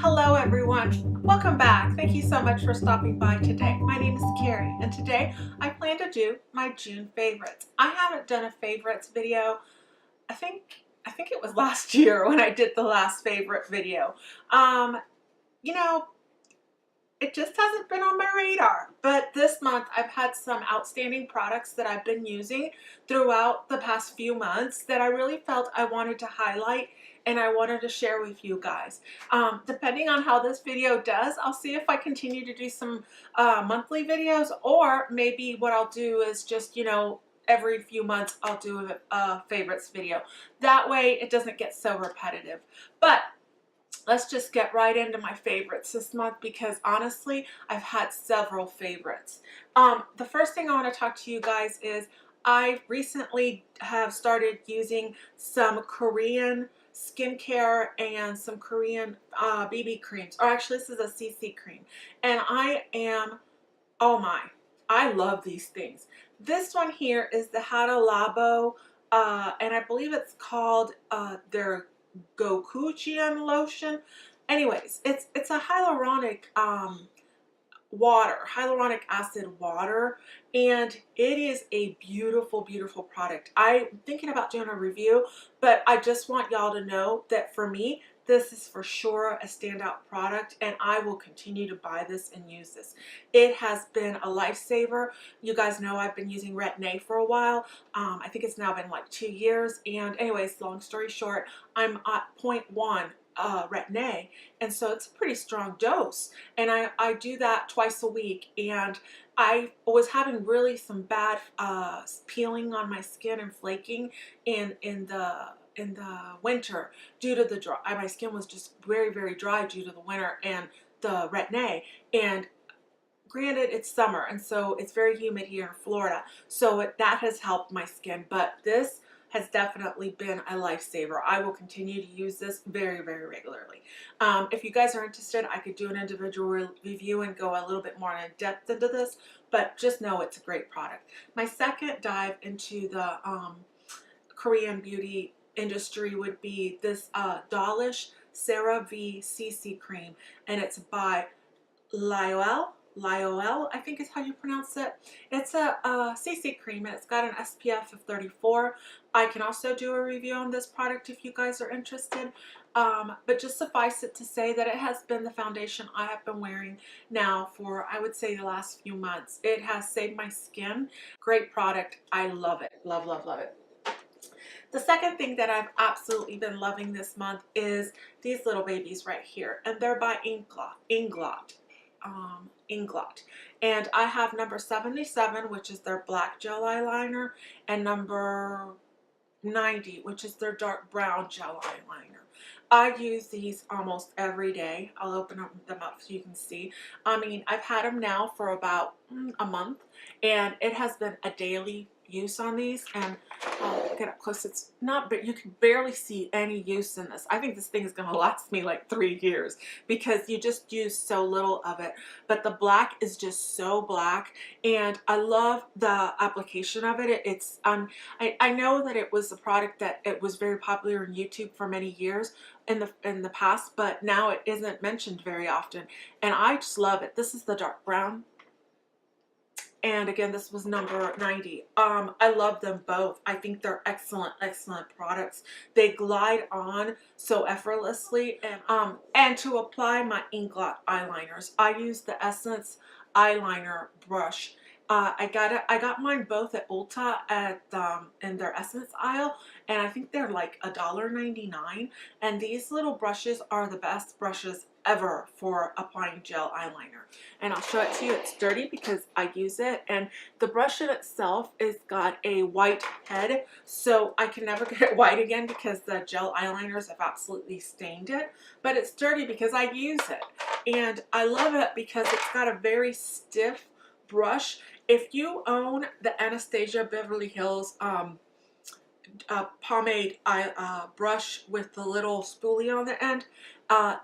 Hello everyone, welcome back. Thank you so much for stopping by today. My name is Carey and today I plan to do my June favorites. I haven't done a favorites video. I think it was last year when I did the last favorite video. You know, it just hasn't been on my radar, but this month I've had some outstanding products that I've been using throughout the past few months that I really felt I wanted to highlight and I wanted to share with you guys. Depending on how this video does, I'll see if I continue to do some monthly videos, or maybe what I'll do is just, you know, every few months I'll do a favorites video. That way it doesn't get so repetitive. But let's just get right into my favorites this month, because honestly I've had several favorites. The first thing I want to talk to you guys is I recently have started using some Korean skincare and some Korean BB creams, or actually this is a CC cream, and oh my, I love these things. This one here is the Hada Labo, and I believe it's called their Gokujyun lotion. Anyways, it's a hyaluronic hyaluronic acid water, and it is a beautiful product. I'm thinking about doing a review, but I just want y'all to know that for me this is for sure a standout product, and I will continue to buy this and use this. It has been a lifesaver. You guys know I've been using Retin-A for a while. I think it's now been like 2 years, and anyways, long story short, I'm at 0.1 Retin-A, and so it's a pretty strong dose, and I do that twice a week, and I was having really some bad peeling on my skin and flaking in the winter due to the dry. My skin was just very dry due to the winter and the Retin-A, and granted it's summer and so it's very humid here in Florida, so that has helped my skin, but this has definitely been a lifesaver. I will continue to use this very regularly. If you guys are interested, I could do an individual review and go a little bit more in depth into this, but just know it's a great product. My second dive into the Korean beauty industry would be this Dollish Cera-V CC cream, and it's by Lioele, I think is how you pronounce it. It's a CC cream, and it's got an SPF of 34. I can also do a review on this product if you guys are interested, but just suffice it to say that it has been the foundation I have been wearing now for, I would say, the last few months. It has saved my skin. Great product. I love it. Love it. The second thing that I've absolutely been loving this month is these little babies right here, and they're by Inglot, and I have number 77, which is their black gel eyeliner, and number 90, which is their dark brown gel eyeliner. I use these almost every day. I'll open them up so you can see. I mean, I've had them now for about a month, and it has been a daily use on these, and I'll get up close. It's not, but you can barely see any use in this. I think this thing is going to last me like 3 years because you just use so little of it, but the black is just so black, and I love the application of it. It's I know that it was a product that it was very popular in YouTube for many years in the past, but now it isn't mentioned very often, and I just love it. This is the dark brown, and again, this was number 90. I love them both. I think they're excellent products. They glide on so effortlessly, and to apply my Inglots eyeliners, I use the Essence eyeliner brush. I got mine both at Ulta at in their Essence aisle, and I think they're like $1.99. And these little brushes are the best brushes ever for applying gel eyeliner. And I'll show it to you. It's dirty because I use it, and the brush in itself is got a white head, so I can never get it white again because the gel eyeliners have absolutely stained it, but it's dirty because I use it, and I love it because it's got a very stiff brush. If you own the Anastasia Beverly Hills pomade brush with the little spoolie on the end,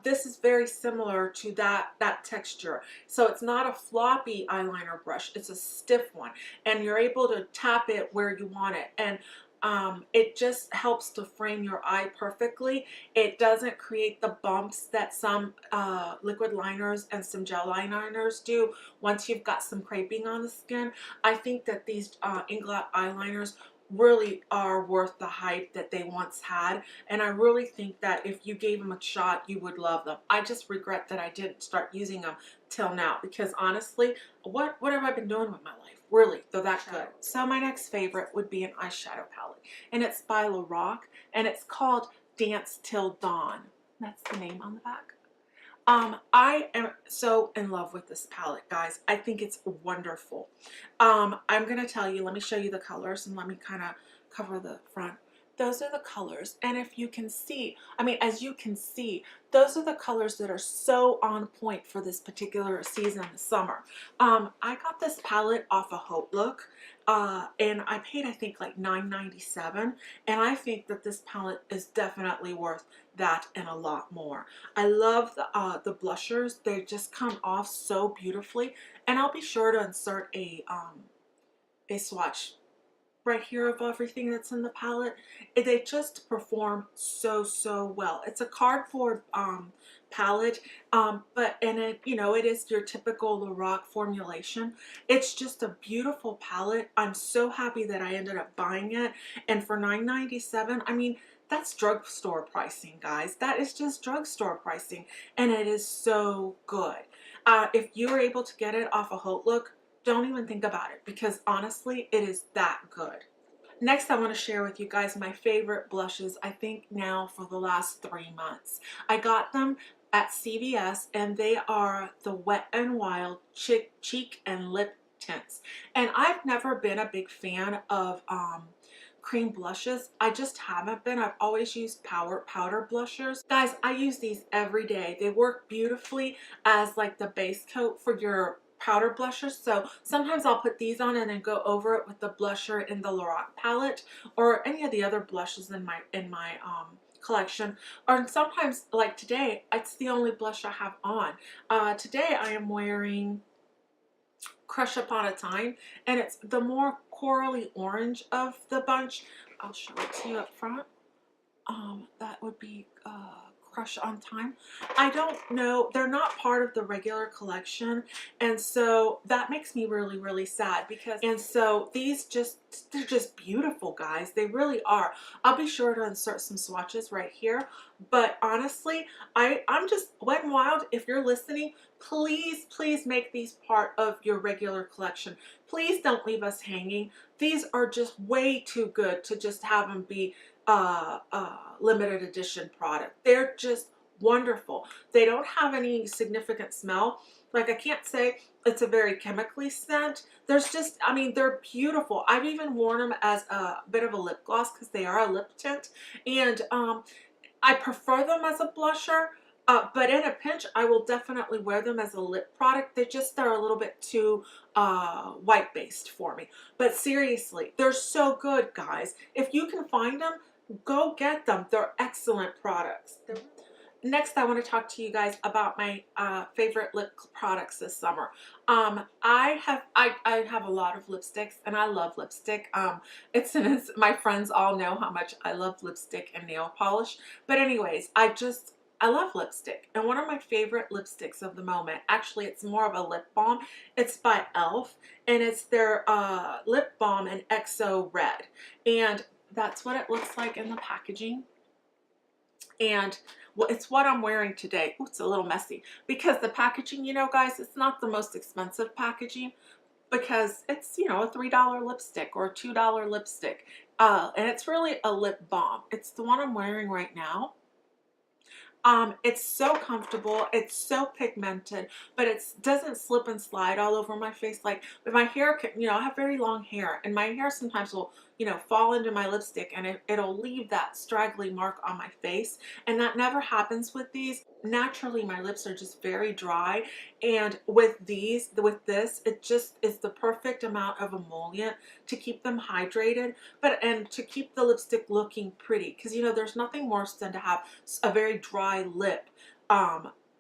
this is very similar to that texture. So it's not a floppy eyeliner brush, it's a stiff one, and you're able to tap it where you want it. And It just helps to frame your eye perfectly. It doesn't create the bumps that some liquid liners and some gel liners do once you've got some creping on the skin. I think that these Inglot eyeliners really are worth the hype that they once had, and I really think that if you gave them a shot, you would love them. I just regret that I didn't start using them till now, because honestly, what have I been doing with my life? Really, they're that good. So my next favorite would be an eyeshadow palette, and it's by Lorac, and it's called Dance Till Dawn. That's the name on the back. I am so in love with this palette, guys. I think it's wonderful. I'm going to tell you, let me show you the colors, and let me kind of cover the front. Those are the colors, and if you can see, I mean, as you can see, those are the colors that are so on point for this particular season, the summer. I got this palette off of Haute Look, and I paid, I think, like $9.97, and I think that this palette is definitely worth that and a lot more. I love the blushers. They just come off so beautifully, and I'll be sure to insert a swatch right here of everything that's in the palette. They just perform so well. It's a cardboard palette, but and it, you know, it is your typical Lorac formulation. It's just a beautiful palette. I'm so happy that I ended up buying it, and for $9.97, I mean, that's drugstore pricing, guys. That is just drugstore pricing, and it is so good. If you're able to get it off a Haute Look, don't even think about it, because honestly, it is that good. Next, I want to share with you guys my favorite blushes, I think now for the last 3 months. I got them at CVS, and they are the Wet n Wild Cheek and Lip Tints. And I've never been a big fan of cream blushes. I just haven't been. I've always used powder blushers. Guys, I use these every day. They work beautifully as like the base coat for your powder blushers. So sometimes I'll put these on and then go over it with the blusher in the Lorac palette, or any of the other blushes in my collection. Or sometimes, like today, it's the only blush I have on. Today I am wearing Crush Upon a Time, and it's the more corally orange of the bunch. I'll show it to you up front. That would be Crush on Time. I don't know, they're not part of the regular collection, and so that makes me really sad, because, and so these they're just beautiful, guys. They really are. I'll be sure to insert some swatches right here, but honestly, I'm just Wet n Wild, if you're listening, please make these part of your regular collection. Please don't leave us hanging. These are just way too good to just have them be limited edition product. They're just wonderful. They don't have any significant smell. Like, I can't say it's a very chemically scent. There's just, I mean, they're beautiful. I've even worn them as a bit of a lip gloss, because they are a lip tint, and I prefer them as a blusher. But in a pinch, I will definitely wear them as a lip product. They're a little bit too white based for me. But seriously, they're so good, guys. If you can find them, go get them. They're excellent products. Next, I want to talk to you guys about my favorite lip products this summer. I have a lot of lipsticks, and I love lipstick. My friends all know how much I love lipstick and nail polish. But anyways, I love lipstick, and one of my favorite lipsticks of the moment, actually it's more of a lip balm. It's by e.l.f. and it's their lip balm in XO Red, and that's what it looks like in the packaging. And well, it's what I'm wearing today. Ooh, it's a little messy, because the packaging, you know, guys, it's not the most expensive packaging, because it's, you know, a $3 lipstick or a $2 lipstick, and it's really a lip balm. It's the one I'm wearing right now. It's so comfortable, it's so pigmented, but it doesn't slip and slide all over my face. Like, my hair, you know, I have very long hair, and my hair sometimes will, you know, fall into my lipstick, and it'll leave that straggly mark on my face, and that never happens with these. Naturally, my lips are just very dry, and with this, it just is the perfect amount of emollient to keep them hydrated, and to keep the lipstick looking pretty, because, you know, there's nothing worse than to have a very dry lip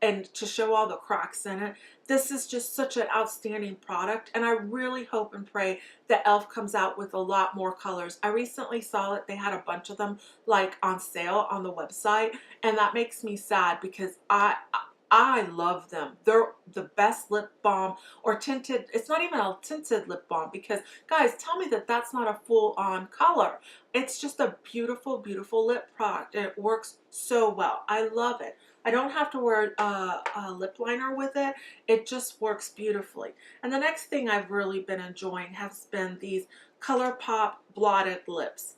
and to show all the cracks in it. This is just such an outstanding product, and I really hope and pray that e.l.f. comes out with a lot more colors. I recently saw that they had a bunch of them like on sale on the website, and that makes me sad because I love them. They're the best lip balm or tinted. It's not even a tinted lip balm because, guys, tell me that that's not a full-on color. It's just a beautiful, beautiful lip product. It works so well. I love it. I don't have to wear a lip liner with it. It just works beautifully. And the next thing I've really been enjoying has been these ColourPop blotted lips.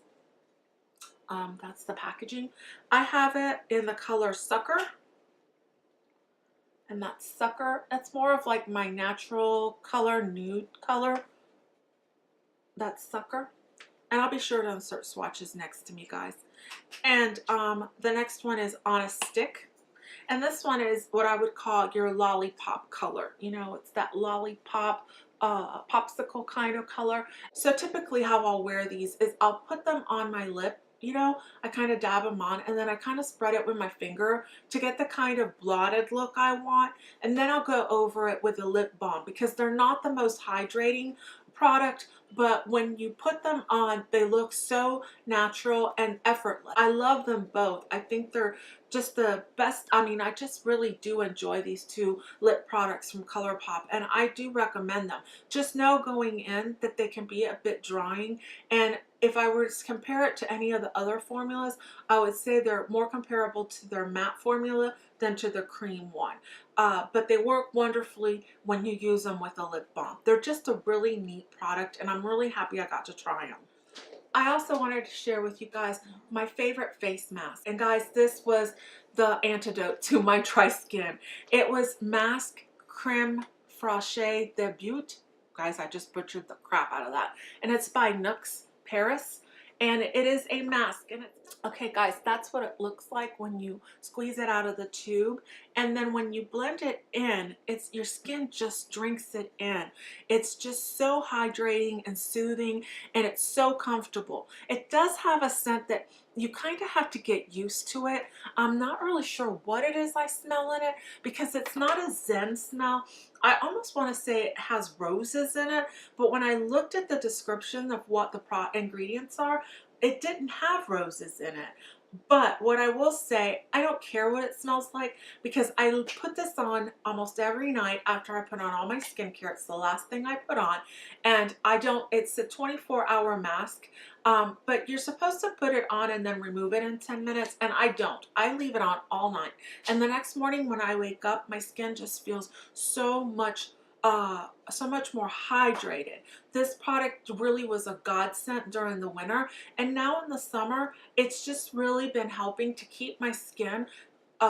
That's the packaging. I have it in the color Sucker. And that Sucker, that's more of like my natural color, nude color. That's Sucker. And I'll be sure to insert swatches next to me, guys. And the next one is On a Stick. And this one is what I would call your lollipop color. You know, it's that lollipop, popsicle kind of color. So typically how I'll wear these is I'll put them on my lip. You know, I kind of dab them on and then I kind of spread it with my finger to get the kind of blotted look I want. And then I'll go over it with a lip balm because they're not the most hydrating product, but when you put them on, they look so natural and effortless. I love them both. I think they're just the best. I mean, I just really do enjoy these two lip products from ColourPop, and I do recommend them. Just know going in that they can be a bit drying, and if I were to compare it to any of the other formulas, I would say they're more comparable to their matte formula than to the cream one. But they work wonderfully when you use them with a lip balm. They're just a really neat product, and I'm really happy I got to try them. I also wanted to share with you guys my favorite face mask. And guys, this was the antidote to my dry skin. It was Masque Crème Fraiche de Beaute. Guys, I just butchered the crap out of that. And it's by NUXE Paris. And it is a mask. And it's, okay, guys, that's what it looks like when you squeeze it out of the tube. And then when you blend it in, it's your skin just drinks it in. It's just so hydrating and soothing, and it's so comfortable. It does have a scent that you kind of have to get used to it. I'm not really sure what it is I smell in it because it's not a zen smell. I almost want to say it has roses in it, but when I looked at the description of what the ingredients are, it didn't have roses in it. But what I will say, I don't care what it smells like because I put this on almost every night after I put on all my skincare. It's the last thing I put on. And it's a 24-hour mask, but you're supposed to put it on and then remove it in 10 minutes. And I don't. I leave it on all night. And the next morning when I wake up, my skin just feels so much more hydrated. This product really was a godsend during the winter, and now in the summer it's just really been helping to keep my skin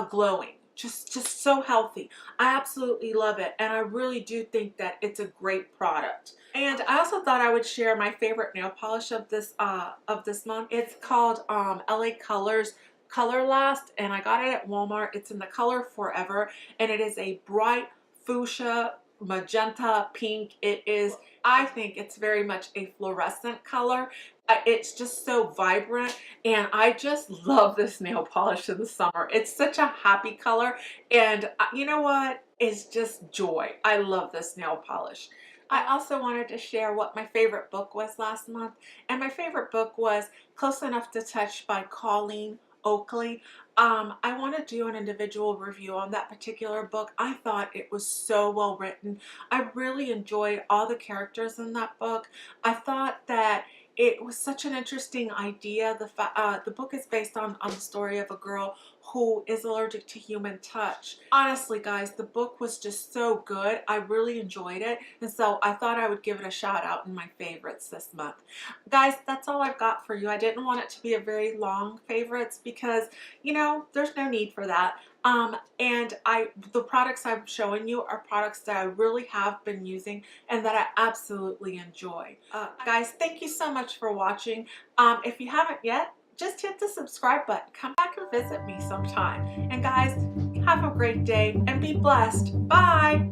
glowing, just so healthy. I absolutely love it, and I really do think that it's a great product. And I also thought I would share my favorite nail polish of this month. It's called LA Colors Colorlast, and I got it at Walmart. It's in the color Forever, and it is a bright fuchsia magenta pink. It is, I think it's very much a fluorescent color. It's just so vibrant, and I just love this nail polish in the summer. It's such a happy color, and you know what? It's just joy. I love this nail polish. I also wanted to share what my favorite book was last month, and my favorite book was Close Enough to Touch by Colleen Oakley. I want to do an individual review on that particular book. I thought it was so well written. I really enjoyed all the characters in that book. I thought that it was such an interesting idea. The book is based on the story of a girl who is allergic to human touch. Honestly, guys, the book was just so good. I really enjoyed it, and so I thought I would give it a shout out in my favorites this month. Guys, that's all I've got for you. I didn't want it to be a very long favorites because, you know, there's no need for that. And the products I'm showing you are products that I really have been using and that I absolutely enjoy. Guys, thank you so much for watching. If you haven't yet, just hit the subscribe button. Come back and visit me sometime. And guys, have a great day and be blessed. Bye.